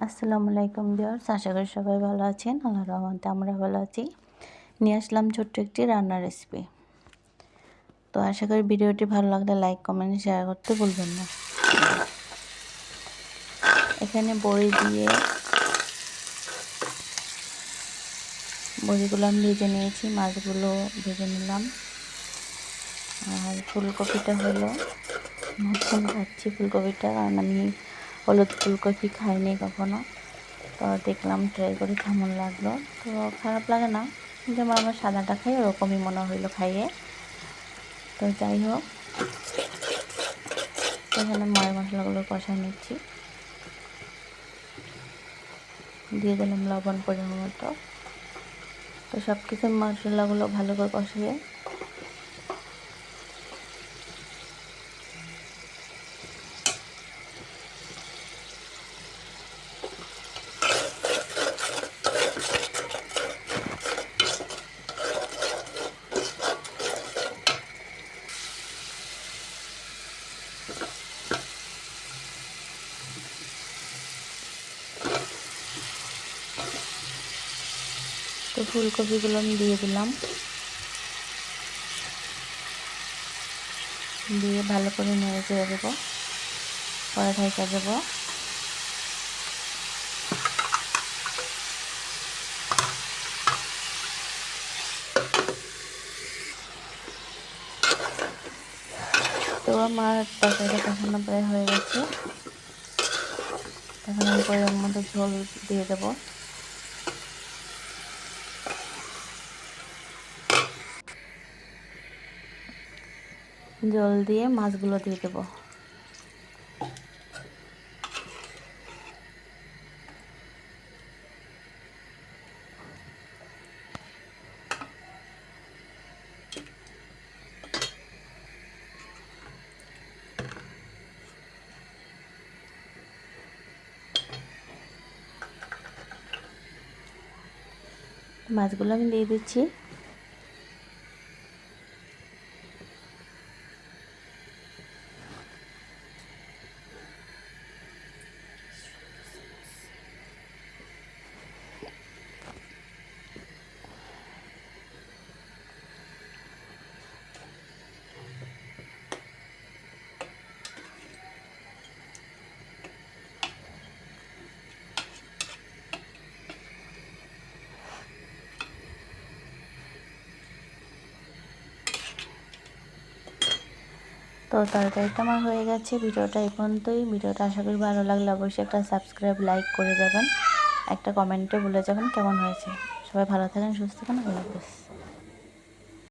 আসসালামু আলাইকুম ভিউয়ার্স, আশা করি সবাই ভালো আছেন। আল্লাহর রহমতে আমরা ভালো আছি। নিয়ে আসলাম ছোট্ট একটি রান্নার রেসিপি। তো আশা করি ভিডিওটি ভালো লাগলে লাইক, কমেন্ট, শেয়ার করতে ভুলবেন না। এখানে বড়িগুলো আমি ভেজে নিয়েছি, মাছগুলো ভেজে নিলাম। আর ফুলকপিটা হলো নতুন খাচ্ছি ফুলকপিটা, কারণ আমি হলুদ ফুলকপি খাইনি কখনো। তো দেখলাম, ট্রাই করে কেমন লাগলো। তো খারাপ লাগে না, যেমন আমরা সাদাটা খাই ওরকমই মনে হইলো খাইয়ে। তো যাই হোক, এখানে মশলাগুলো কষাই নিচ্ছি। দিয়ে দিলাম লবণ পরিমাণ মতো। তো সব কিছু মশলাগুলো ভালো করে কষিয়ে তো ফুলকপিগুলো আমি দিয়ে দিলাম, দিয়ে ভালো করে নেড়ে চেড়ে দেবো, পরে ঢেকে দেবো। তো আমার তরকারিটা কষানো প্রায় হয়ে গেছে। এখন আমি পরিমাণ মতো ঝোল দিয়ে দেবো। জল দিয়ে মাছগুলো দিয়ে দেবো। মাছগুলো আমি দিয়ে দিচ্ছি। তো তরকারিটা আমার হয়ে গেছে। ভিডিওটা এই পর্যন্তই। ভিডিওটা আশা করি ভালো লাগলে অবশ্যই একটা সাবস্ক্রাইব, লাইক করে যাবেন, একটা কমেন্টে বলে যাবেন কেমন হয়েছে। সবাই ভালো থাকেন, সুস্থ থাকেন, আল্লাহ হাফেজ।